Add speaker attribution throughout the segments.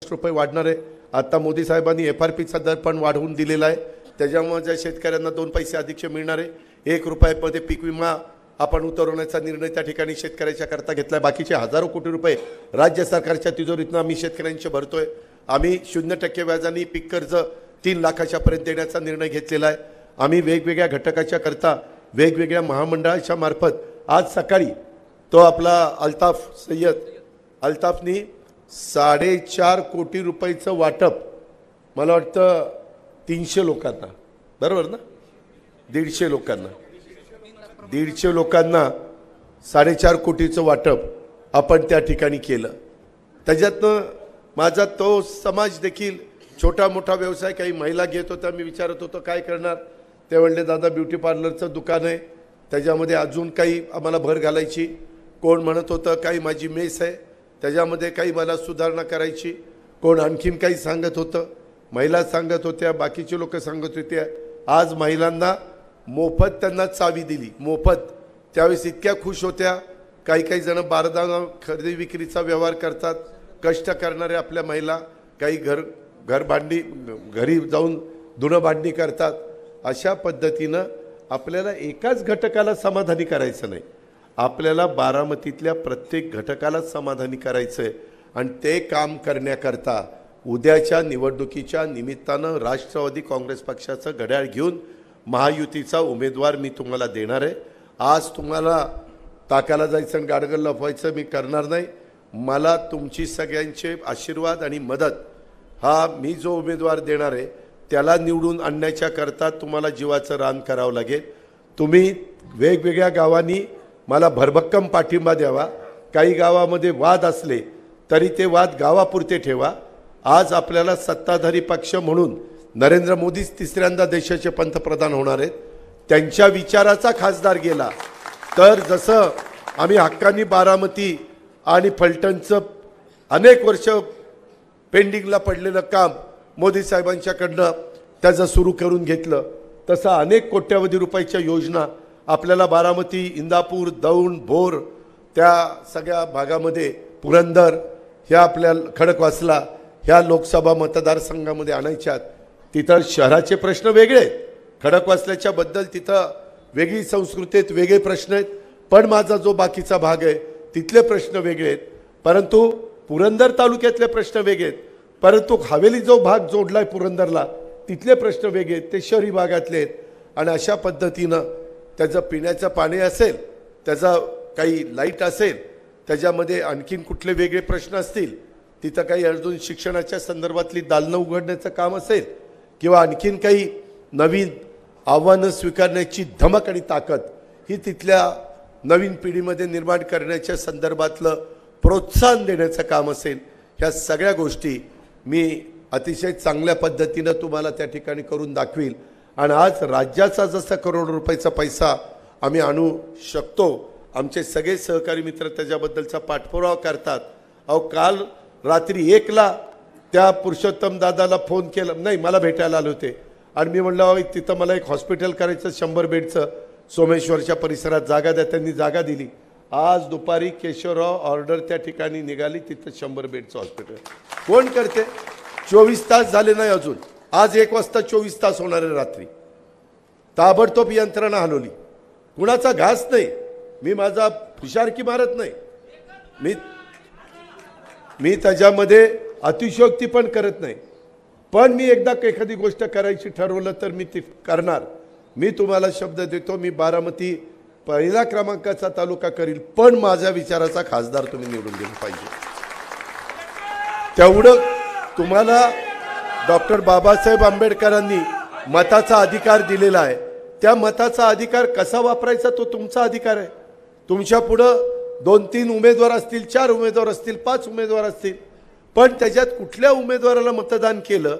Speaker 1: रुपये वाढणार आहे। आता मोदी साहेबांनी FRPचा दर पण वाढवून दिलेला आहे, त्याच्यामुळे शेतकऱ्यांना 2 पैसे अधिक मिळणार आहे। 1 रुपयामध्ये पीक विमा आपण उतरवण्याचा निर्णय त्या ठिकाणी शेतकऱ्याच्या करता घेतलाय। बाकीचे हजारो कोटी रुपये राज्य सरकारच्या तिजोरीतून आम्ही शेतकऱ्यांचे भरतोय। आम्ही 0% व्याजाने पीक कर्ज 3 लाखाच्या पर्यंत देण्याचा निर्णय घेतलेला आहे। आम्ही वेगवेगळ्या घटकाच्या करता वेगवेगळ्या महामंडळाच्या मार्फत आज सकाळी तो आपला अल्ताफ सय्यद अल्ताफनी 4.5 कोटी रुपयाचं वाटप, मला वाटतं 300 लोकांना, बरोबर ना, 150 लोकांना 4.5 कोटीचं वाटप आपण त्या ठिकाणी केलं। त्याच्यातनं माझा तो समाज देखील छोटा मोठा व्यवसाय काही महिला घेत होत्या। मी विचारत होतो काय करणार, ते म्हणले दादा ब्युटी पार्लरचं दुकान आहे, त्याच्यामध्ये अजून काही आम्हाला भर घालायची। कोण म्हणत होतं काही माझी मेस आहे, त्याच्यामध्ये काही मला सुधारणा करायची। कोण आणखीन काही सांगत होतं, महिला सांगत होत्या, बाकीचे लोक सांगत होते। आज महिलांना मोफत त्यांना चावी दिली, मोफत। त्यावेळेस इतक्या खुश होत्या। काही जण बारदाना खरेदी विक्रीचा व्यवहार करतात, कष्ट करणारे आपल्या महिला, काही घर भांडी घरी जाऊन धुणं भांडी करतात। अशा पद्धतीनं आपल्याला एकाच घटकाला समाधानी करायचं नाही, आपल्याला बारामतीतल्या प्रत्येक घटकाला समाधानी करायचं आहे। आणि ते काम करण्याकरता उद्याच्या निवडणुकीच्या निमित्तानं राष्ट्रवादी काँग्रेस पक्षाचं घड्याळ घेऊन महायुतीचा उमेदवार मी तुम्हाला देणार आहे। आज तुम्हाला ताकाला जायचं आणि गाडगं लपवायचं मी करणार नाही। मला तुमची सगळ्यांचे आशीर्वाद आणि मदत, हा मी जो उमेदवार देणार आहे त्याला निवडून आणण्याच्या करता तुम्हाला जीवाचं रान करावं लागेल। तुम्ही वेगवेगळ्या गावांनी मला भरभक्कम पाठिंबा द्यावा। काही गावामध्ये वाद असले तरी ते वाद गावापुरते ठेवा। आज आपल्याला सत्ताधारी पक्ष म्हणून नरेंद्र मोदीच 3ऱ्यांदा देशाचे पंतप्रधान होणार आहेत। त्यांच्या विचाराचा खासदार गेला तर जसं आम्ही हक्कानी बारामती आणि फलटणचं अनेक वर्ष पेंडिंगला पडलेलं काम मोदी साहेबांच्याकडनं त्याचं सुरू करून घेतलं, तसं अनेक कोट्यावधी रुपयाच्या योजना आपल्याला बारामती, इंदापूर, दौंड, भोर त्या सगळ्या भागामध्ये, पुरंदर, ह्या आपल्या खडकवासला ह्या लोकसभा मतदारसंघामध्ये आणायच्यात। तिथं शहराचे प्रश्न वेगळे आहेत, खडकवासल्याच्या बद्दल तिथं वेगळी संस्कृती आहेत, वेगळे प्रश्न आहेत। पण माझा जो बाकीचा भाग आहे तिथले प्रश्न वेगळे आहेत, परंतु पुरंदर तालुक्यातले प्रश्न वेगळे आहेत। परंतु हवेली जो भाग जोडलाय पुरंदरला तिथले प्रश्न वेगळे आहेत, ते शहरी भागातले आहेत। आणि अशा पद्धतीनं त्याचं पिण्याचं पाणी असेल, त्याचा काही लाईट असेल, त्याच्यामध्ये आणखीन कुठले वेगळे प्रश्न असतील, तिथं काही अजून शिक्षणाच्या संदर्भातली दालनं उघडण्याचं काम असेल, किंवा आणखीन काही नवीन आव्हानं स्वीकारण्याची धमक आणि ताकद ही तिथल्या नवीन पिढीमध्ये निर्माण करण्याच्या संदर्भातलं प्रोत्साहन देण्याचं काम असेल, ह्या सगळ्या गोष्टी मी अतिशय चांगल्या पद्धतीनं तुम्हाला त्या ठिकाणी करून दाखवील। आणि आज राज्याचा जसा करोड रुपयाचा पैसा आम्ही आणू शकतो, आमचे सगळे सहकारी मित्र त्याच्याबद्दलचा पाठपुरावा करतात। अहो काल रात्री 1ला त्या पुरुषोत्तम दादाला फोन केला, नाही मला भेटायला आले होते, आणि मी म्हणलं तिथं मला एक हॉस्पिटल करायचं 100 बेडचं, सोमेश्वरच्या परिसरात जागा द्या, त्यांनी जागा दिली। आज दुपारी केशवराव ऑर्डर त्या ठिकाणी निघाली, तिथं 100 बेडचं हॉस्पिटल कोण करते? 24 तास झाले नाही अजून, आज 1 वाजता 24 तास होणार आहे रात्री। ताबडतोब यंत्रणा हलवली, कुणाचा घास नाही, मी माझा फुशारकी मारत नाही, मी त्याच्यामध्ये अतिशयोक्ती पण करत नाही। पण मी एकदा एखादी गोष्ट करायची ठरवलं तर मी ती करणार। मी तुम्हाला शब्द देतो, मी बारामती पहिला क्रमांकाचा तालुका करील, पण माझ्या विचाराचा खासदार तुम्ही निवडून दिला पाहिजे। तेवढं तुम्हाला डॉक्टर बाबासाहेब आंबेडकरांनी मताचा अधिकार दिलेला आहे, त्या मताचा अधिकार कसा वापरायचा तो तुमचा अधिकार आहे। तुमच्या पुढं 2-3 उमेदवार असतील, 4 उमेदवार असतील, 5 उमेदवार असतील, पण त्याच्यात कुठल्या उमेदवाराला मतदान केलं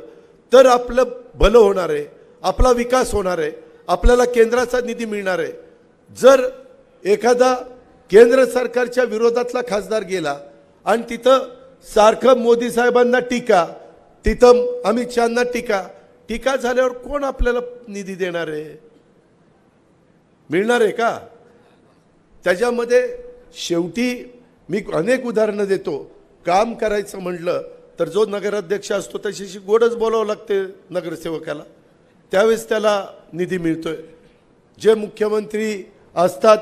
Speaker 1: तर आपलं भलं होणार आहे, आपला विकास होणार आहे, आपल्याला केंद्राचा निधी मिळणार आहे। जर एखादा केंद्र सरकारच्या विरोधातला खासदार गेला आणि तिथं सारखं मोदी साहेबांना टीका, तिथं अमित शहांना टीका झाल्यावर कोण आपल्याला निधी देणार आहे? मिळणार आहे का? त्याच्यामध्ये शेवटी मी अनेक उदाहरणं देतो, काम करायचं म्हटलं तर जो नगराध्यक्ष असतो त्याच्याशी गोडच बोलावं लागते नगरसेवकाला, त्यावेळेस त्याला निधी मिळतोय. जे मुख्यमंत्री असतात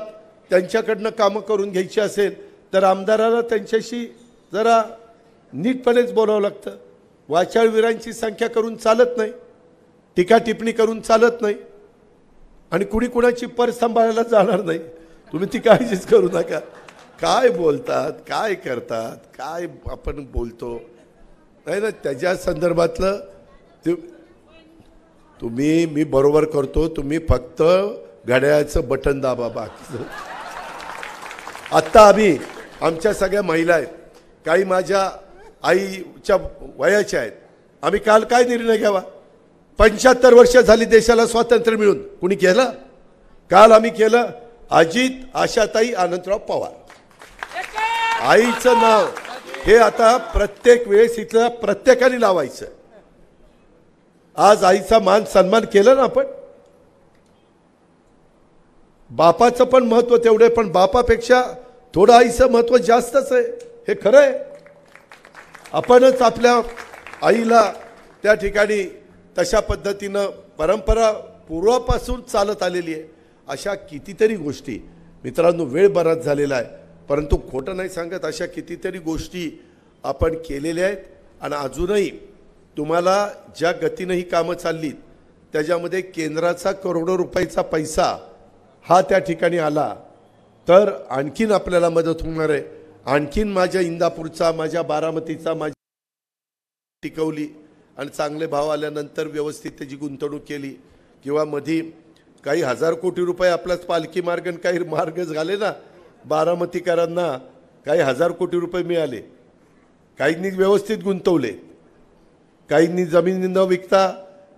Speaker 1: त्यांच्याकडनं कामं करून घ्यायची असेल तर आमदाराला त्यांच्याशी जरा नीटपणेच बोलावं लागतं. वाचाळवीरांची संख्या करून चालत नाही, टीका टिप्पणी करून चालत नाही, आणि कुणी कुणाची पर्स सांभाळायला जाणार नाही. तुम्ही ती काळजीच करू नका. काय बोलतात, काय करतात, काय आपण बोलतो नाही ना, त्याच्या संदर्भातलं तुम्ही मी बरोबर करतो, तुम्ही फक्त घड्याळाचं बटन दाबा. बाकी आत्ता आमच्या सगळ्या महिला आहेत, काही माझ्या आईच्या वयाच्या आहेत. आम्ही काल काय निर्णय घ्यावा? 75 वर्ष झाली देशाला स्वातंत्र्य मिळून, कुणी केलं? काल आम्ही केलं. अजित, आशाताई, आनंदराव पवार, आईचं नाव हे आता प्रत्येक वेळेस इथं प्रत्येकाने लावायचं. आज आईचा मान सन्मान केलं ना आपण. बापाचं पण महत्व तेवढे, पण बापापेक्षा थोडं आईचं महत्व जास्तच आहे, हे खरं आहे. आपणच आपल्या आईला त्या ठिकाणी तशा पद्धतीनं परंपरा पूर्वापासून चालत आलेली आहे. अशा कितीतरी गोष्टी मित्रांनो, वेळ बराच झालेला आहे, परंतु खोटं नाही सांगत, अशा कितीतरी गोष्टी आपण केलेल्या आहेत. आणि अजूनही तुम्हाला ज्या गतीनं ही कामं चाललीत त्याच्यामध्ये केंद्राचा करोडो रुपयाचा पैसा हा त्या ठिकाणी आला तर आणखीन आपल्याला मदत होणार आहे. आणखीन माझ्या इंदापूरचा, माझ्या बारामतीचा, माझी टिकवली आणि चांगले भाव आल्यानंतर व्यवस्थित त्याची गुंतवणूक केली. किंवा मधी काही हजार कोटी रुपये आपलाच पालखी मार्ग आणि काही मार्ग झाले ना, बारामतीकरांना काही हजार कोटी रुपये मिळाले. काहींनी व्यवस्थित गुंतवले, काहींनी जमीन न विकता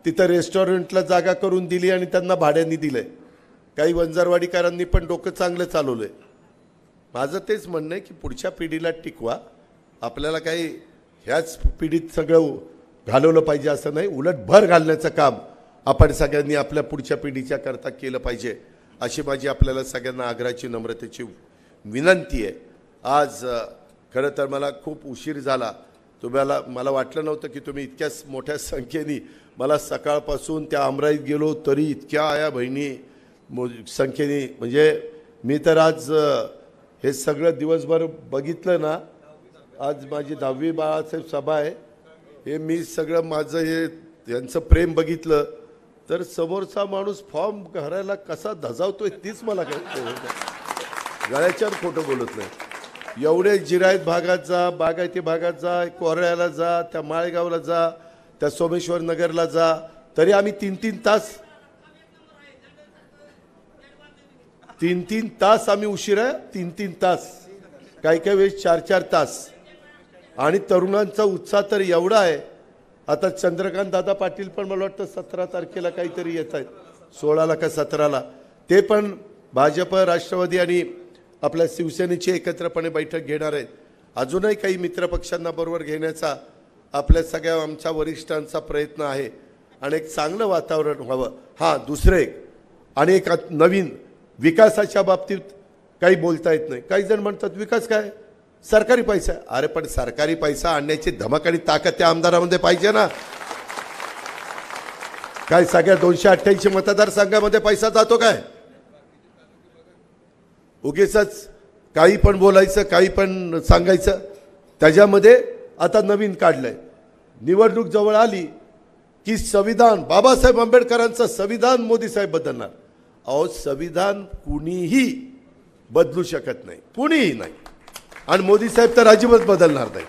Speaker 1: तिथं रेस्टॉरंटला जागा करून दिली आणि त्यांना भाड्याने दिलंय. काही वंजारवाडीकरांनी पण डोकं चांगलं चालवलंय. माझं तेच म्हणणं आहे की पुढच्या पिढीला टिकवा. आपल्याला काही ह्याच पिढीत सगळं घालवलं पाहिजे असं नाही, उलट भर घालण्याचं काम आपण सगळ्यांनी आपल्या पुढच्या पिढीच्या करता केलं पाहिजे, अशी माझी आपल्याला सगळ्यांना आग्रहाची, नम्रतेची विनंती आहे. आज खरं तर मला खूप उशीर झाला. मला वाटलं नव्हतं की तुम्ही इतक्या मोठ्या संख्येने, मला सकाळपासून त्या आमराईत गेलो तरी इतक्या आया बहिणी संख्येने, म्हणजे मी तर आज हे सगळं दिवसभर बघितलं ना. आज माझी 10वी बाळासाहेब सभा आहे. हे मी सगळं माझं हे यांचं प्रेम बघितलं तर समोरचा माणूस फॉर्म भरायला कसा धजावतोय तीच मला कळतं. गळ्याच्यावर खोटं बोलत नाही. एवढे जिरायत भागात जा, बागायती भागात जा, कोरळ्याला जा, त्या माळेगावला जा, त्या सोमेश्वर नगरला जा, तरी आम्ही 3-3 तास आम्ही उशीर आहे. 3-3 तास, काही काही वेळेस 4-4 तास. आणि तरुणांचा उत्साह तर एवढा आहे. आता चंद्रकांत दादा पाटील पण मला वाटतं 17 तारखेला काहीतरी येत आहेत, 16ला का 17ला. ते पण भाजप, राष्ट्रवादी आणि आपल्या शिवसेनेची एकत्रपणे बैठक घेणार आहेत. अजूनही काही मित्रपक्षांना बरोबर घेण्याचा आपल्या सगळ्या आमच्या वरिष्ठांचा प्रयत्न आहे आणि एक चांगलं वातावरण व्हावं. हां, दुसरे आणि एक नवीन विकासाच्या बाबतीत काही बोलता येत नाही. काही जण म्हणतात विकास काय, सरकारी पैसा. अरे पण सरकारी पैसा आणण्याची धमक आणि ताकद त्या आमदारामध्ये पाहिजे ना. काय सगळ्या 288 मतदारसंघामध्ये पैसा जातो काय? उगीचच काही पण बोलायचं, काही पण सांगायचं. त्याच्यामध्ये आता नवीन काढलंय, निवडणूक जवळ आली की संविधान, बाबासाहेब आंबेडकरांचं संविधान मोदी साहेब बदलणार. अहो, संविधान कुणीही बदलू शकत नाही, कुणीही नाही. आणि मोदी साहेब तर अजिबात बदलणार नाही.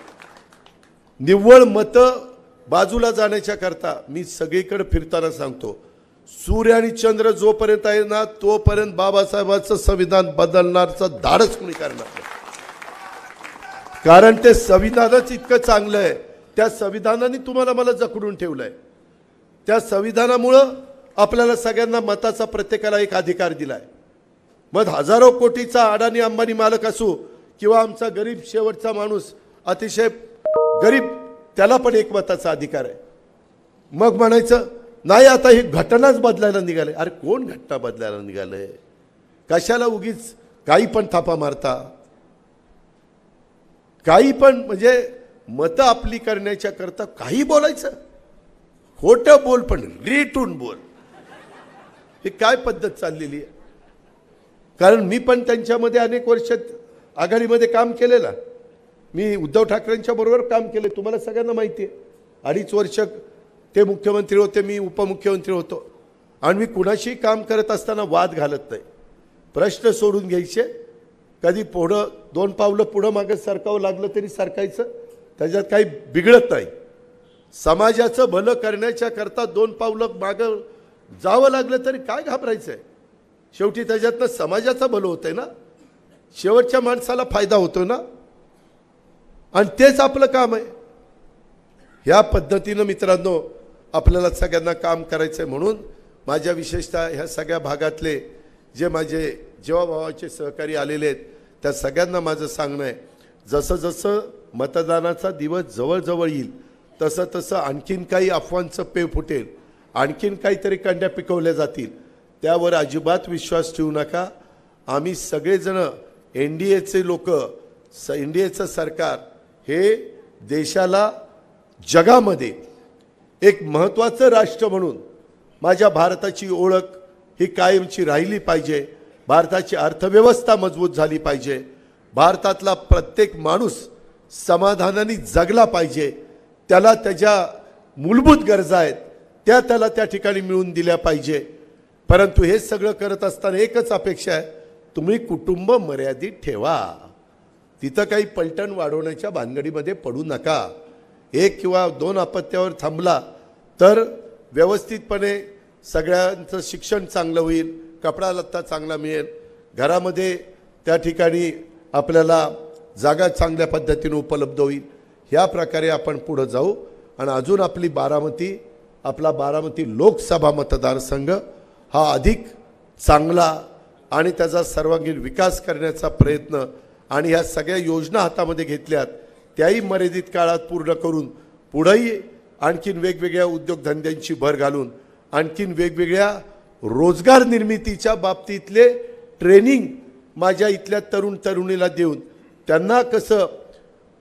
Speaker 1: निव्वळ मतं बाजूला जाण्याच्या करता मी सगळीकडे फिरताना सांगतो, सूर्य आणि चंद्र जोपर्यंत आहे ना तोपर्यंत बाबासाहेबांचं संविधान बदलण्याचं धाडस कोणी करणार नाही. कारण ते संविधानच इतकं चांगलं आहे. त्या संविधानाने तुम्हाला मला जखडून ठेवलंय. त्या संविधानामुळं आपल्याला सगळ्यांना मताचा प्रत्येकाला एक अधिकार दिलाय. मग हजारो कोटीचा अडाणी अंबानी मालक असू किंवा आमचा गरीब शेवटचा माणूस अतिशय गरीब, त्याला पण एक मताचा अधिकार आहे. मग म्हणायचं नाही आता ही घटनाच बदलायला निघाले. अरे कोण घटना बदलायला निघालंय? कशाला उगीच काही पण थापा मारता? काही पण म्हणजे मतं आपली करण्याच्या करता काही बोलायचं, खोटं बोल पण रेटून बोल, ही काय पद्धत चाललेली आहे? कारण मी पण त्यांच्यामध्ये अनेक वर्ष आघाडीमध्ये काम केलेलं, मी उद्धव ठाकरेंच्या बरोबर काम केले, तुम्हाला सगळ्यांना माहिती आहे. 2.5 वर्ष ते मुख्यमंत्री होते, मी उपमुख्यमंत्री होतो, आणि मी कुणाशी काम करत असताना वाद घालत नाही. प्रश्न सोडून घ्यायचे, कधी पुढं 2 पावलं पुढं मागं सरकावं लागलं तरी सरकायचं, त्याच्यात काही बिघडत नाही. समाजाचं भलं करण्याच्या करता 2 पावलं मागं जावं लागलं तरी काय घाबरायचं आहे? शेवटी त्याच्यातनं समाजाचं भलं होतंय ना, शेवटच्या माणसाला फायदा होतो ना, आणि तेच आपलं काम आहे. ह्या पद्धतीनं मित्रांनो आपल्याला सगळ्यांना काम करायचं आहे. म्हणून माझ्या विशेषतः ह्या सगळ्या भागातले जे माझे जीवाभावाचे सहकारी आलेले आहेत त्या सगळ्यांना माझं सांगणं आहे, जसं जसं मतदानाचा दिवस जवळजवळ येईल तसं तसं आणखीन काही अफवांचं पेव फुटेल, आणखीन काहीतरी कंड्या पिकवल्या जातील, त्यावर अजिबात विश्वास ठेवू नका. आम्ही सगळेजण NDAचे लोक, NDAचं सरकार हे देशाला जगामध्ये एक महत्त्वाचं राष्ट्र म्हणून माझ्या भारताची ओळख ही कायमची राहिली पाहिजे. भारताची अर्थव्यवस्था मजबूत झाली पाहिजे. भारतातला प्रत्येक माणूस समाधानाने जगला पाहिजे. त्याला त्याच्या मूलभूत गरजा आहेत त्या त्याला त्या ठिकाणी मिळवून दिल्या पाहिजे. परंतु हे सगळं करत असताना एकच अपेक्षा आहे, तुम्ही कुटुंब मर्यादित ठेवा. तिथं काही पलटण वाढवण्याच्या भानगडीमध्ये पडू नका. 1 किंवा 2 अपत्यावर थांबला तर व्यवस्थितपणे सगळ्यांचं शिक्षण चांगलं होईल, कपडा लत्ता चांगला मिळेल, घरामध्ये त्या ठिकाणी आपल्याला जागा चांगल्या पद्धतीने उपलब्ध होईल. ह्या प्रकारे आपण पुढे जाऊ. आणि अजून आपला बारामती लोकसभा मतदारसंघ हा अधिक चांगला आणि त्याचा सर्वांगीण विकास करण्याचा प्रयत्न आणि ह्या सगळ्या योजना हातामध्ये घेतल्यात त्याही मर्यादित काळात पूर्ण करून पुढेही आणखीन वेगवेगळ्या उद्योगधंद्यांची भर घालून आणखीन वेगवेगळ्या रोजगार निर्मितीच्या बाबतीतले ट्रेनिंग माझ्या इथल्या तरुणीला देऊन त्यांना कसं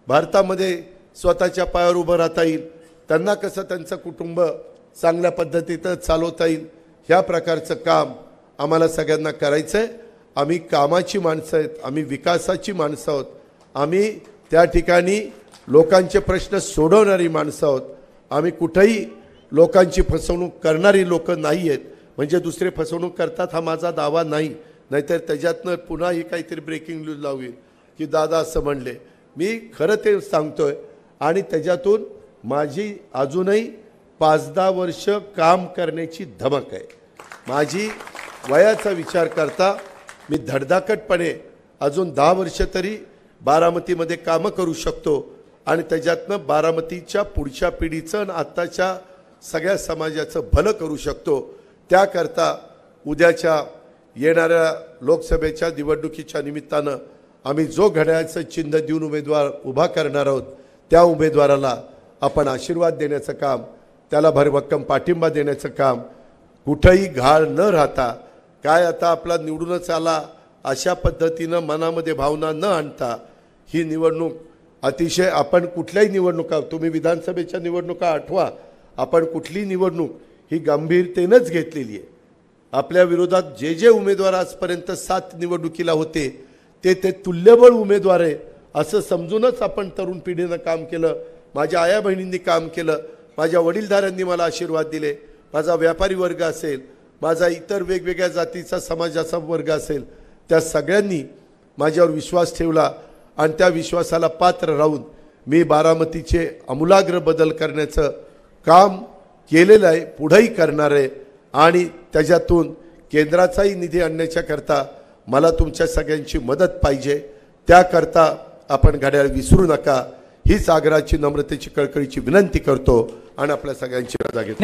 Speaker 1: भारतामध्ये स्वतःच्या पायावर उभं राहता येईल, त्यांना कसं त्यांचं कुटुंब चांगल्या पद्धतीनं चालवता येईल, ह्या प्रकारचं काम आम्हाला सगळ्यांना करायचं आहे. आम्ही कामाची माणसं आहेत, आम्ही विकासाची माणसं आहोत, आम्ही त्या ठिकाणी लोकांचे प्रश्न सोडवणारी माणसं आहोत. आम्ही कुठेही लोकांची फसवणूक करणारी लोक नाही आहेत. म्हणजे दुसरे फसवणूक करतात हा माझा दावा नाही, नाहीतर त्याच्यातनं पुन्हा ही काहीतरी ब्रेकिंग न्यूज लावली की दादा असं म्हणले. मी खरं ते सांगतोय आणि त्याच्यातून माझी अजूनही 5-10 वर्ष काम करण्याची धमक आहे. माझी वयाचा विचार करता मी धडधाकटपणे अजून 10 वर्ष तरी बारामतीमध्ये कामं करू शकतो आणि त्याच्यातनं बारामतीच्या पुढच्या पिढीचं आणि आत्ताच्या सगळ्या समाजाचं भलं करू शकतो. त्याकरता उद्याच्या येणाऱ्या लोकसभेच्या निवडणुकीच्या निमित्तानं आम्ही जो घड्याळाचं चिन्ह देऊन उमेदवार उभा करणार आहोत त्या उमेदवाराला आपण आशीर्वाद देण्याचं काम, त्याला भरभक्कम पाठिंबा देण्याचं काम, कुठंही घाळ न राहता काय आता आपला निवडूनच आला अशा पद्धतीनं मनामध्ये भावना न आणता ही निवडणूक अतिशय, आपण कुठल्याही निवडणुका, तुम्ही विधानसभेच्या निवडणुका आठवा, आपण कुठली निवडणूक ही गंभीरतेनंच घेतलेली आहे. आपल्या विरोधात जे उमेदवार आजपर्यंत 7 निवडणुकीला होते ते तुल्यबळ उमेदवार आहे असं समजूनच आपण तरुण पिढीनं काम केलं. माझ्या आया बहिणींनी काम केलं, माझ्या वडीलधाऱ्यांनी मला आशीर्वाद दिले, माझा व्यापारी वर्ग असेल, माझा इतर वेगवेगळ्या जातीचा समाजाचा वर्ग असेल, त्या सगळ्यांनी माझ्यावर विश्वास ठेवला आणि त्या विश्वासाला पात्र राहून मी बारामतीचे आमूलाग्र बदल करण्याचं काम केलेलं आहे, पुढेही करणार आहे. आणि त्याच्यातून केंद्राचाही निधी आणण्याच्या करता मला तुमच्या सगळ्यांची मदत पाहिजे. त्याकरता आपण घड्याळ विसरू नका हीच आग्रहाची, नम्रतेची, कळकळीची विनंती करतो आणि आपल्या सगळ्यांची रजा घेतो.